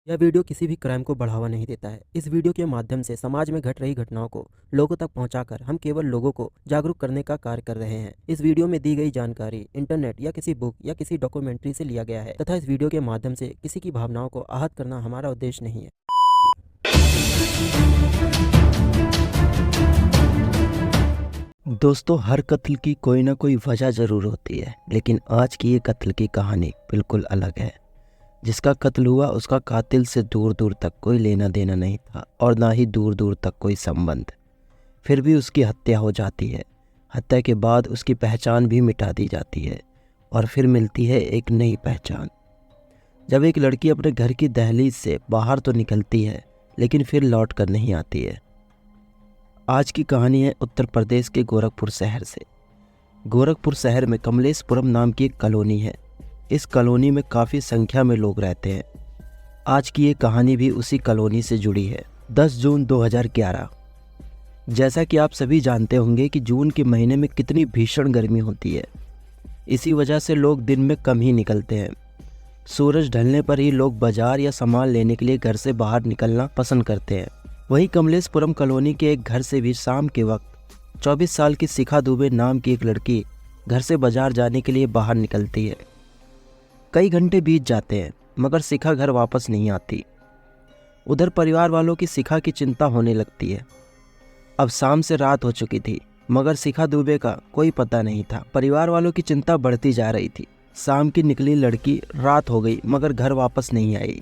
यह वीडियो किसी भी क्राइम को बढ़ावा नहीं देता है। इस वीडियो के माध्यम से समाज में घट रही घटनाओं को लोगों तक पहुंचाकर हम केवल लोगों को जागरूक करने का कार्य कर रहे हैं। इस वीडियो में दी गई जानकारी इंटरनेट या किसी बुक या किसी डॉक्यूमेंट्री से लिया गया है तथा इस वीडियो के माध्यम से किसी की भावनाओं को आहत करना हमारा उद्देश्य नहीं है। दोस्तों, हर कत्ल की कोई ना कोई वजह ज़रूर होती है, लेकिन आज की ये कत्ल की कहानी बिल्कुल अलग है। जिसका कत्ल हुआ उसका कातिल से दूर दूर तक कोई लेना देना नहीं था और ना ही दूर दूर तक कोई संबंध। फिर भी उसकी हत्या हो जाती है। हत्या के बाद उसकी पहचान भी मिटा दी जाती है और फिर मिलती है एक नई पहचान। जब एक लड़की अपने घर की दहलीज से बाहर तो निकलती है, लेकिन फिर लौट कर नहीं आती है। आज की कहानी है उत्तर प्रदेश के गोरखपुर शहर से। गोरखपुर शहर में कमलेशपुरम नाम की एक कॉलोनी है। इस कॉलोनी में काफ़ी संख्या में लोग रहते हैं। आज की ये कहानी भी उसी कॉलोनी से जुड़ी है। 10 जून 2011। जैसा कि आप सभी जानते होंगे कि जून के महीने में कितनी भीषण गर्मी होती है। इसी वजह से लोग दिन में कम ही निकलते हैं। सूरज ढलने पर ही लोग बाजार या सामान लेने के लिए घर से बाहर निकलना पसंद करते हैं। वहीं कमलेशपुरम कॉलोनी के एक घर से भी शाम के वक्त 24 साल की शिखा दुबे नाम की एक लड़की घर से बाजार जाने के लिए बाहर निकलती है। कई घंटे बीत जाते हैं मगर शिखा घर वापस नहीं आती। उधर परिवार वालों की शिखा की चिंता होने लगती है। अब शाम से रात हो चुकी थी मगर शिखा दुबे का कोई पता नहीं था। परिवार वालों की चिंता बढ़ती जा रही थी। शाम की निकली लड़की रात हो गई मगर घर वापस नहीं आई।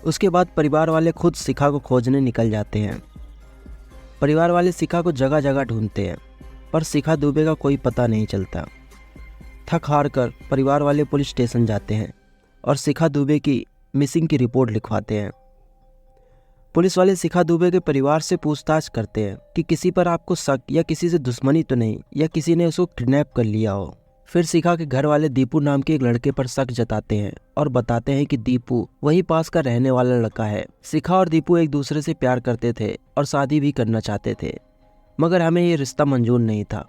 उसके बाद परिवार वाले खुद शिखा को खोजने निकल जाते हैं। परिवार वाले शिखा को जगह जगह ढूंढते हैं पर शिखा दुबे का कोई पता नहीं चलता। थक हार कर परिवार वाले पुलिस स्टेशन जाते हैं और शिखा दुबे की मिसिंग की रिपोर्ट लिखवाते हैं। पुलिस वाले शिखा दुबे के परिवार से पूछताछ करते हैं कि किसी पर आपको शक या किसी से दुश्मनी तो नहीं, या किसी ने उसको किडनैप कर लिया हो। फिर शिखा के घर वाले दीपू नाम के एक लड़के पर शक जताते हैं और बताते हैं कि दीपू वही पास का रहने वाला लड़का है। शिखा और दीपू एक दूसरे से प्यार करते थे और शादी भी करना चाहते थे, मगर हमें ये रिश्ता मंजूर नहीं था।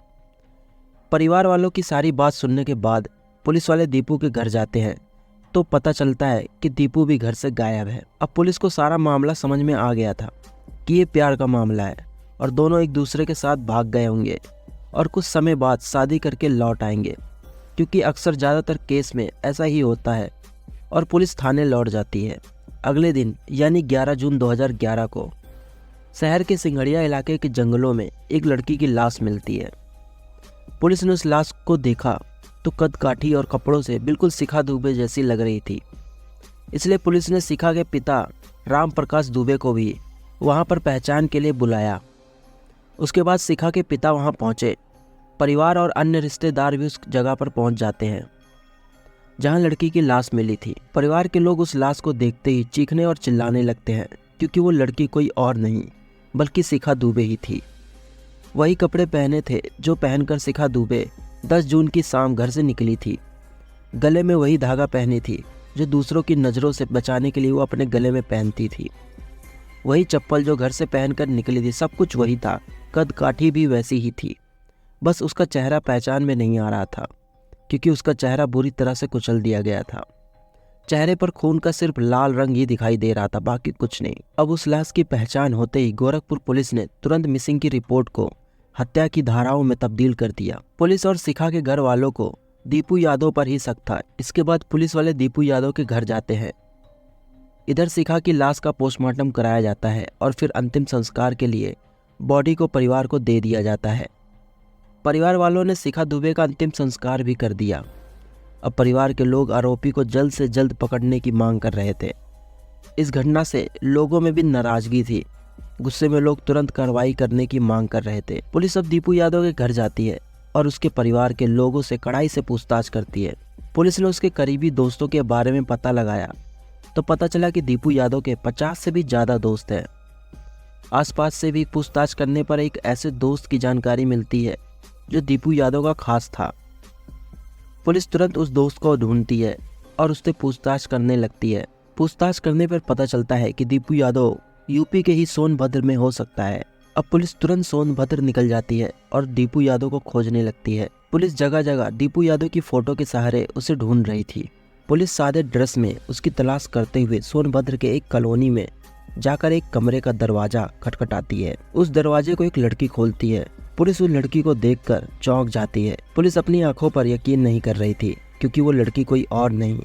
परिवार वालों की सारी बात सुनने के बाद पुलिस वाले दीपू के घर जाते हैं तो पता चलता है कि दीपू भी घर से गायब है। अब पुलिस को सारा मामला समझ में आ गया था कि ये प्यार का मामला है और दोनों एक दूसरे के साथ भाग गए होंगे और कुछ समय बाद शादी करके लौट आएंगे, क्योंकि अक्सर ज़्यादातर केस में ऐसा ही होता है। और पुलिस थाने लौट जाती है। अगले दिन यानी 11 जून 2011 को शहर के सिंघड़िया इलाके के जंगलों में एक लड़की की लाश मिलती है। पुलिस ने उस लाश को देखा तो कद काठी और कपड़ों से बिल्कुल शिखा दुबे जैसी लग रही थी। इसलिए पुलिस ने शिखा के पिता राम प्रकाश दुबे को भी वहां पर पहचान के लिए बुलाया। उसके बाद शिखा के पिता वहां पहुंचे। परिवार और अन्य रिश्तेदार भी उस जगह पर पहुंच जाते हैं जहां लड़की की लाश मिली थी। परिवार के लोग उस लाश को देखते ही चीखने और चिल्लाने लगते हैं, क्योंकि वो लड़की कोई और नहीं बल्कि शिखा दुबे ही थी। वही कपड़े पहने थे जो पहनकर शिखा दुबे 10 जून की शाम घर से निकली थी। गले में वही धागा पहनी थी जो दूसरों की नज़रों से बचाने के लिए वो अपने गले में पहनती थी। वही चप्पल जो घर से पहनकर निकली थी, सब कुछ वही था। कद काठी भी वैसी ही थी, बस उसका चेहरा पहचान में नहीं आ रहा था, क्योंकि उसका चेहरा बुरी तरह से कुचल दिया गया था। चेहरे पर खून का सिर्फ लाल रंग ही दिखाई दे रहा था, बाकी कुछ नहीं। अब उस लाश की पहचान होते ही गोरखपुर पुलिस ने तुरंत मिसिंग की रिपोर्ट को हत्या की धाराओं में तब्दील कर दिया। पुलिस और शिखा के घर वालों को दीपू यादव पर ही शक था। इसके बाद पुलिस वाले दीपू यादव के घर जाते हैं। इधर शिखा की लाश का पोस्टमार्टम कराया जाता है और फिर अंतिम संस्कार के लिए बॉडी को परिवार को दे दिया जाता है। परिवार वालों ने शिखा दुबे का अंतिम संस्कार भी कर दिया। अब परिवार के लोग आरोपी को जल्द से जल्द पकड़ने की मांग कर रहे थे। इस घटना से लोगों में भी नाराजगी थी। गुस्से में लोग तुरंत कार्रवाई करने की मांग कर रहे थे। पुलिस अब दीपू यादव के घर जाती है और उसके परिवार के लोगों से कड़ाई से पूछताछ करती है। पुलिस ने उसके करीबी दोस्तों के बारे में पता लगाया तो पता चला कि दीपू यादव के 50 से भी ज़्यादा दोस्त हैं। आसपास से भी पूछताछ करने पर एक ऐसे दोस्त की जानकारी मिलती है जो दीपू यादव का खास था। पुलिस तुरंत उस दोस्त को ढूंढती है और उससे पूछताछ करने लगती है। पूछताछ करने पर पता चलता है कि दीपू यादव यूपी के ही सोनभद्र में हो सकता है। अब पुलिस तुरंत सोनभद्र निकल जाती है और दीपू यादव को खोजने लगती है। पुलिस जगह जगह दीपू यादव की फोटो के सहारे उसे ढूंढ रही थी। पुलिस सादे ड्रेस में उसकी तलाश करते हुए सोनभद्र के एक कॉलोनी में जाकर एक कमरे का दरवाजा खटखटाती है। उस दरवाजे को एक लड़की खोलती है। पुलिस उस लड़की को देखकर चौंक जाती है। पुलिस अपनी आंखों पर यकीन नहीं कर रही थी, क्योंकि वो लड़की कोई और नहीं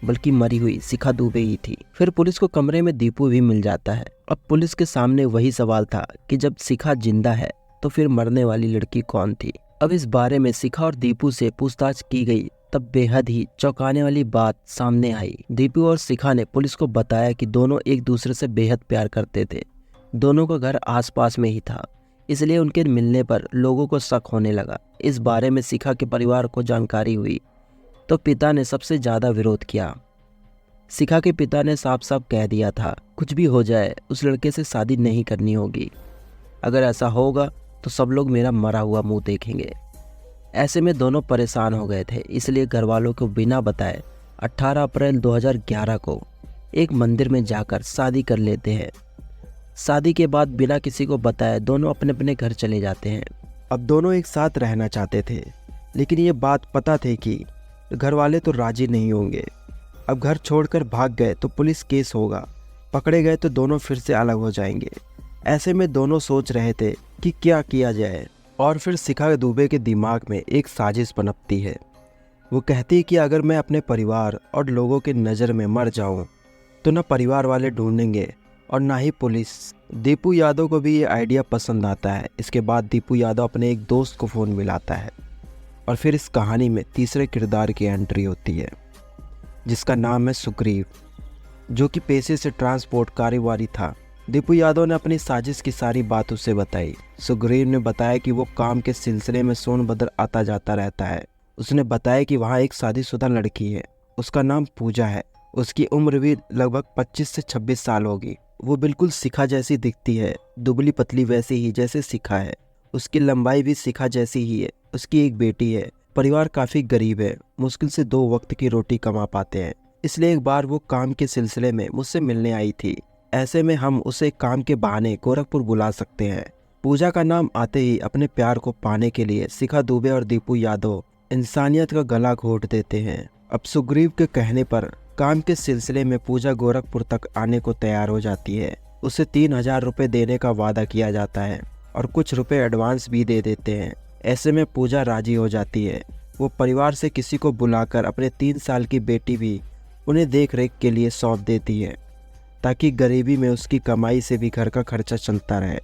बल्कि मरी हुई शिखा दुबे ही थी। फिर पुलिस को कमरे में दीपू भी मिल जाता है। अब पुलिस के सामने वही सवाल था कि जब शिखा जिंदा है तो फिर मरने वाली लड़की कौन थी। अब इस बारे में शिखा और दीपू से पूछताछ की गई, तब बेहद ही चौंकाने वाली बात सामने आई। दीपू और शिखा ने पुलिस को बताया कि दोनों एक दूसरे से बेहद प्यार करते थे। दोनों का घर आसपास में ही था, इसलिए उनके मिलने पर लोगों को शक होने लगा। इस बारे में शिखा के परिवार को जानकारी हुई तो पिता ने सबसे ज़्यादा विरोध किया। शिखा के पिता ने साफ साफ कह दिया था, कुछ भी हो जाए उस लड़के से शादी नहीं करनी होगी। अगर ऐसा होगा तो सब लोग मेरा मरा हुआ मुंह देखेंगे। ऐसे में दोनों परेशान हो गए थे, इसलिए घर वालों को बिना बताए 18 अप्रैल 2011 को एक मंदिर में जाकर शादी कर लेते हैं। शादी के बाद बिना किसी को बताए दोनों अपने अपने घर चले जाते हैं। अब दोनों एक साथ रहना चाहते थे, लेकिन ये बात पता थे कि घर वाले तो राजी नहीं होंगे। अब घर छोड़कर भाग गए तो पुलिस केस होगा, पकड़े गए तो दोनों फिर से अलग हो जाएंगे। ऐसे में दोनों सोच रहे थे कि क्या किया जाए। और फिर शिखा दुबे के दिमाग में एक साजिश पनपती है। वो कहती है कि अगर मैं अपने परिवार और लोगों के नज़र में मर जाऊं तो न परिवार वाले ढूंढेंगे और ना ही पुलिस। दीपू यादव को भी ये आइडिया पसंद आता है। इसके बाद दीपू यादव अपने एक दोस्त को फ़ोन मिलाता है और फिर इस कहानी में तीसरे किरदार की एंट्री होती है, जिसका नाम है सुग्रीव, जो कि पेशे से ट्रांसपोर्ट कारोबारी था। दीपू यादव ने अपनी साजिश की सारी बात उसे बताई। सुग्रीव ने बताया कि वो काम के सिलसिले में सोनभद्र आता जाता रहता है। उसने बताया कि वहाँ एक शादीशुदा लड़की है, उसका नाम पूजा है। उसकी उम्र भी लगभग 25 से 26 साल होगी। वो बिल्कुल शिखा जैसी दिखती है, दुबली पतली वैसी ही जैसे शिखा है। उसकी लंबाई भी शिखा जैसी ही है। उसकी एक बेटी है। परिवार काफ़ी गरीब है, मुश्किल से 2 वक्त की रोटी कमा पाते हैं। इसलिए एक बार वो काम के सिलसिले में मुझसे मिलने आई थी। ऐसे में हम उसे काम के बहाने गोरखपुर बुला सकते हैं। पूजा का नाम आते ही अपने प्यार को पाने के लिए शिखा दुबे और दीपू यादव इंसानियत का गला घोट देते हैं। अब सुग्रीव के कहने पर काम के सिलसिले में पूजा गोरखपुर तक आने को तैयार हो जाती है। उसे 3000 रुपये देने का वादा किया जाता है और कुछ रुपए एडवांस भी दे देते हैं। ऐसे में पूजा राजी हो जाती है। वो परिवार से किसी को बुलाकर अपने 3 साल की बेटी भी उन्हें देख रेख के लिए सौंप देती है, ताकि गरीबी में उसकी कमाई से भी घर का खर्चा चलता रहे।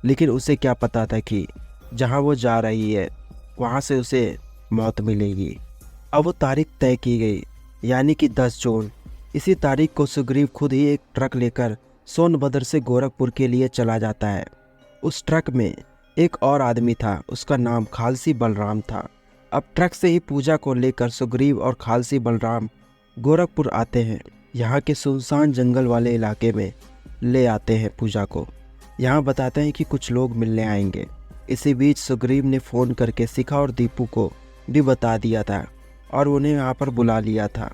लेकिन उसे क्या पता था कि जहां वो जा रही है वहां से उसे मौत मिलेगी। अब वो तारीख तय की गई, यानी कि 10 जून। इसी तारीख को सुग्रीव खुद ही एक ट्रक लेकर सोनभद्र से गोरखपुर के लिए चला जाता है। उस ट्रक में एक और आदमी था, उसका नाम खालसी बलराम था। अब ट्रक से ही पूजा को लेकर सुग्रीव और खालसी बलराम गोरखपुर आते हैं। यहाँ के सुनसान जंगल वाले इलाके में ले आते हैं पूजा को। यहाँ बताते हैं कि कुछ लोग मिलने आएंगे। इसी बीच सुग्रीव ने फ़ोन करके शिखा और दीपू को भी बता दिया था और उन्हें यहाँ पर बुला लिया था।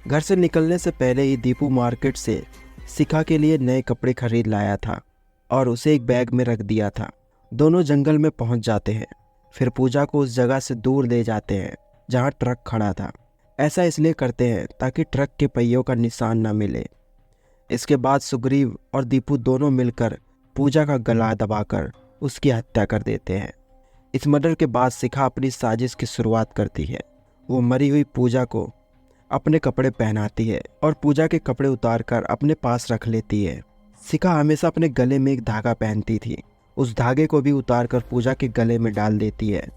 घर से निकलने से पहले ही दीपू मार्केट से शिखा के लिए नए कपड़े खरीद लाया था और उसे एक बैग में रख दिया था। दोनों जंगल में पहुँच जाते हैं। फिर पूजा को उस जगह से दूर ले जाते हैं जहाँ ट्रक खड़ा था। ऐसा इसलिए करते हैं ताकि ट्रक के पहियों का निशान न मिले। इसके बाद सुग्रीव और दीपू दोनों मिलकर पूजा का गला दबाकर उसकी हत्या कर देते हैं। इस मर्डर के बाद शिखा अपनी साजिश की शुरुआत करती है। वो मरी हुई पूजा को अपने कपड़े पहनाती है और पूजा के कपड़े उतारकर अपने पास रख लेती है। शिखा हमेशा अपने गले में एक धागा पहनती थी। उस धागे को भी उतारकर पूजा के गले में डाल देती है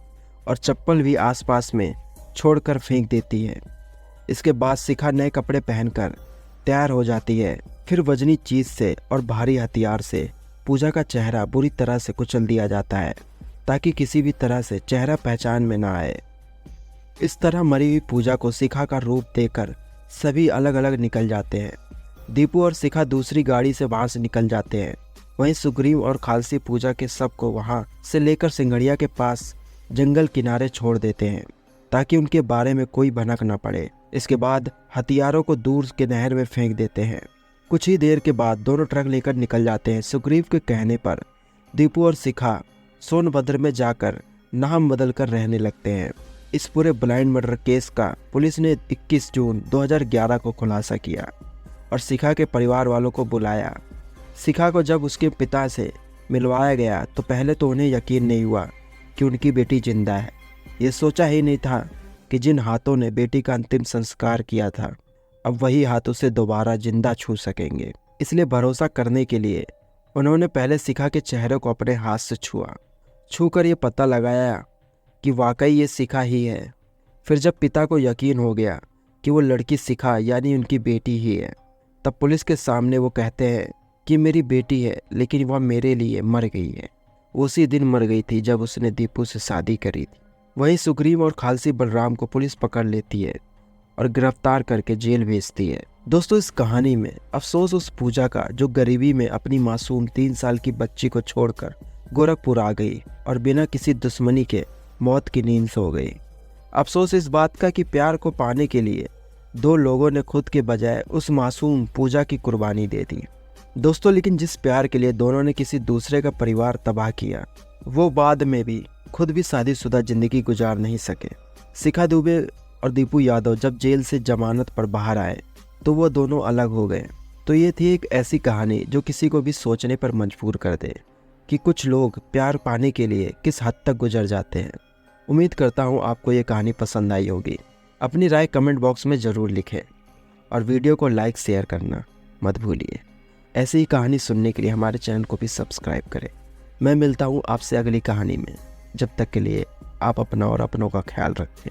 और चप्पल भी आसपास में छोड़कर फेंक देती है। इसके बाद शिखा नए कपड़े पहनकर तैयार हो जाती है। फिर वजनी चीज से और भारी हथियार से पूजा का चेहरा बुरी तरह से कुचल दिया जाता है, ताकि किसी भी तरह से चेहरा पहचान में ना आए। इस तरह मरी हुई पूजा को शिखा का रूप देकर सभी अलग अलग निकल जाते हैं। दीपू और शिखा दूसरी गाड़ी से वहां से निकल जाते हैं। वहीं सुग्रीव और खालसी पूजा के शव को वहां से लेकर सिंगड़िया के पास जंगल किनारे छोड़ देते हैं, ताकि उनके बारे में कोई भनक न पड़े। इसके बाद हथियारों को दूर के नहर में फेंक देते हैं। कुछ ही देर के बाद दोनों ट्रक लेकर निकल जाते हैं। सुग्रीव के कहने पर दीपू और शिखा सोनभद्र में जाकर नाम बदल कर रहने लगते हैं। इस पूरे ब्लाइंड मर्डर केस का पुलिस ने 21 जून 2011 को खुलासा किया और शिखा के परिवार वालों को बुलाया। शिखा को जब उसके पिता से मिलवाया गया तो पहले तो उन्हें यकीन नहीं हुआ कि उनकी बेटी जिंदा है। ये सोचा ही नहीं था कि जिन हाथों ने बेटी का अंतिम संस्कार किया था अब वही हाथ उसे दोबारा जिंदा छू सकेंगे। इसलिए भरोसा करने के लिए उन्होंने पहले शिखा के चेहरे को अपने हाथ से छूकर ये पता लगाया कि वाकई ये शिखा ही है। फिर जब पिता को यकीन हो गया कि वो लड़की शिखा यानी उनकी बेटी ही है, तब पुलिस के सामने वो कहते हैं कि मेरी बेटी है लेकिन वह मेरे लिए मर गई है। उसी दिन मर गई थी जब उसने दीपू से शादी करी थी। वहीं सुग्रीव और खालसी बलराम को पुलिस पकड़ लेती है और गिरफ्तार करके जेल भेजती है। दोस्तों, इस कहानी में अफसोस उस पूजा का जो गरीबी में अपनी मासूम 3 साल की बच्ची को छोड़कर गोरखपुर आ गई और बिना किसी दुश्मनी के मौत की नींद सो गई। अफसोस इस बात का कि प्यार को पाने के लिए 2 लोगों ने खुद के बजाय उस मासूम पूजा की कुर्बानी दे दी। दोस्तों, लेकिन जिस प्यार के लिए दोनों ने किसी दूसरे का परिवार तबाह किया, वो बाद में भी खुद भी शादीशुदा जिंदगी गुजार नहीं सके। शिखा दुबे और दीपू यादव जब जेल से जमानत पर बाहर आए तो वो दोनों अलग हो गए। तो ये थी एक ऐसी कहानी जो किसी को भी सोचने पर मजबूर कर दे कि कुछ लोग प्यार पाने के लिए किस हद तक गुजर जाते हैं। उम्मीद करता हूँ आपको ये कहानी पसंद आई होगी। अपनी राय कमेंट बॉक्स में ज़रूर लिखें और वीडियो को लाइक शेयर करना मत भूलिए। ऐसी ही कहानी सुनने के लिए हमारे चैनल को भी सब्सक्राइब करें। मैं मिलता हूँ आपसे अगली कहानी में। जब तक के लिए आप अपना और अपनों का ख्याल रखें।